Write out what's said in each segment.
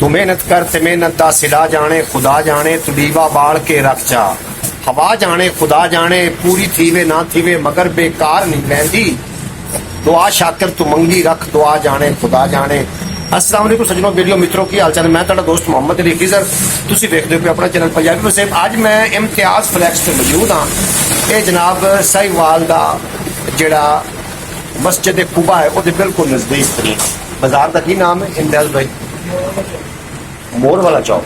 तू मेहनत कर ते मेहनत दा सिला जाने खुदा जाने तू दीवा बाल के रख जा हवा जाने खुदा जाने पूरी थीवे ना थीवे मगर बेकार नहीं रहंदी दुआ शाकर तू मंगी रख दुआ जाने खुदा जाने। अस्सलाम वालेकुम सज्जनों वीडियो मित्रों की हाल चाल मैं तुहाडा दोस्त मोहम्मद अली खिजर तुसीं देखदे हो अपना चैनल पंजाबी वसेब। अज मैं इम्तियाज फ्लैक्स ते मौजूद हाँ। ये जनाब साहिवाल दा जिहड़ा मस्जिद कुबा है वो बिल्कुल नजदीक तरीन बाजार का की नाम है इम्तियाज भाई? मोर वाला चौक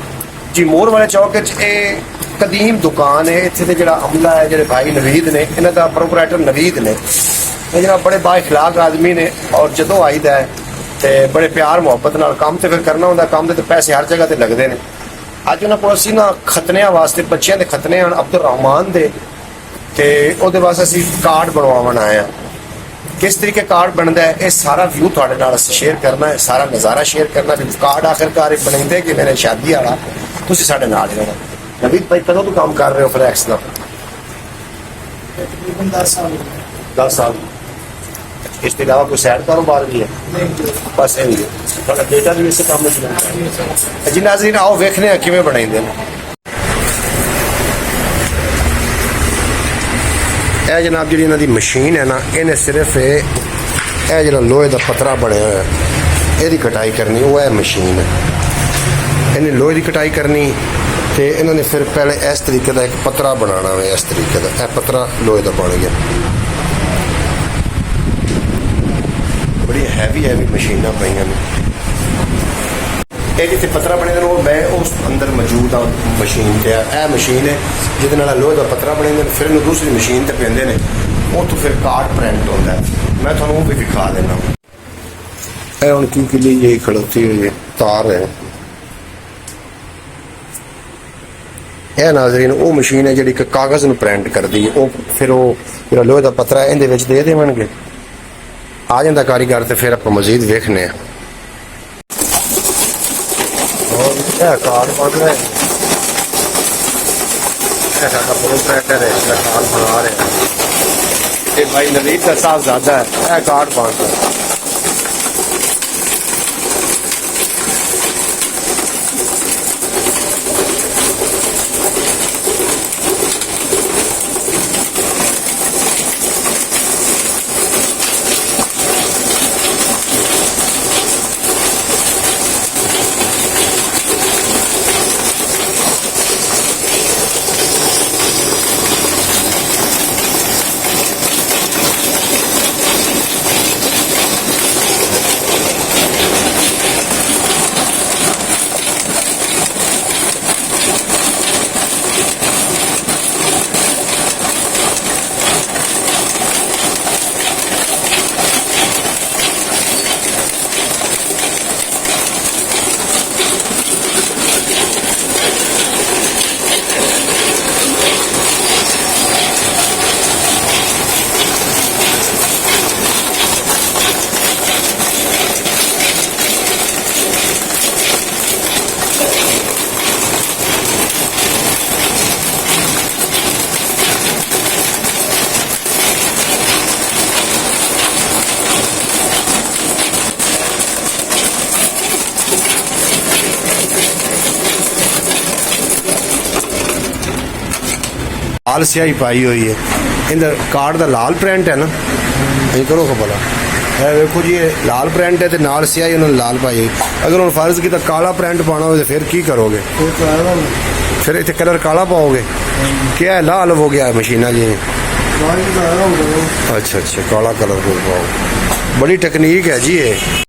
जी। मोर वाले चौक कदीम दुकान है। इत्थे जिहड़ा अमला है जिहड़े भाई नवीद ने इन्हां दा प्रोपराइटर नवीद ने ये जनाब बड़े बाइखलाक आदमी ने और जदों आईदा है तो बड़े प्यार मुहब्बत नाल काम तो फिर करना होंदा। काम दे पैसे हर जगह ते लगदे ने। अज उन्हां कोल असीं ना खतनियां वास्ते बच्चियां दे खतने हैं अब्दुल रहमान दे ते ओहदे वास्ते असीं कार्ड बनवावन आए हैं। किस तरीके कार्ड बनता है ये सारा व्यू थोड़े नाल शेयर करना है, सारा नज़ारा शेयर करना है। कार्ड आखिरकार बनाते कि मेरे शादी वाला तुसीं साडे नाल ही रहना। नवीद भाई कदों तो काम कर रहे हो फ्लैक्स का? तकरीबन 10 साल। 10 साल। इसके अलावा कोई सैड कारोबार भी है? बस यही है। थोड़ा बेटा भी इस काम में चलाता जी। नाज़रीन आओ वेखने हैं किवें बनाइंदे ने। यह जनाब जी इन्हों की मशीन है ना इन्हें सिर्फ यह जो लोहे का पतरा बनया हुआ यदी कटाई करनी वो है मशीन है। इन्हें लोहे की कटाई करनी तो इन्होंने फिर पहले इस तरीके का एक पतरा बनाना है। इस तरीके का यह पतरा लोहे का बन गया। बड़ी हैवी मशीन पई ये जिते पतरा बने वो मैं उस अंदर मौजूद हाँ मशीन से। यह मशीन है जिद लोहे का पतरा बने फिर दूसरी मशीन से पेंदे ने उतो फिर कार्ड प्रिंट होता है। मैं थोड़ा भी दिखा देना। यह हम की लिए यही खड़ोती हुई तार है। यह नाजरीन वो मशीन है जी कागज़ में प्रिंट करती है। वो फिर वो जो लोहे का पतरा है इहदे विच दे देवणगे आ जाता कारीगर तो फिर आप मजीद वेखने हैं। कार्ड बन रहा है प्रोपराइटर है कार्ड बना रहे हैं। ये भाई नवीद का साहबजादा है। यह कार्ड बन रहा है। लाल स्याही पाई हुई है। इधर कार्ड का लाल प्रिंट है ना ये करो खबर है देखो जी ये लाल प्रिंट है तो नाल स्याही उन्होंने लाल पाई हुई। अगर हम फर्ज किया काला प्रिंट पाना हो तो फिर की करोगे? फिर इतने कलर काला पाओगे? क्या है लाल हो गया मशीना जी? अच्छा काला कलर पाओ। बड़ी टेक्निक है जी ये।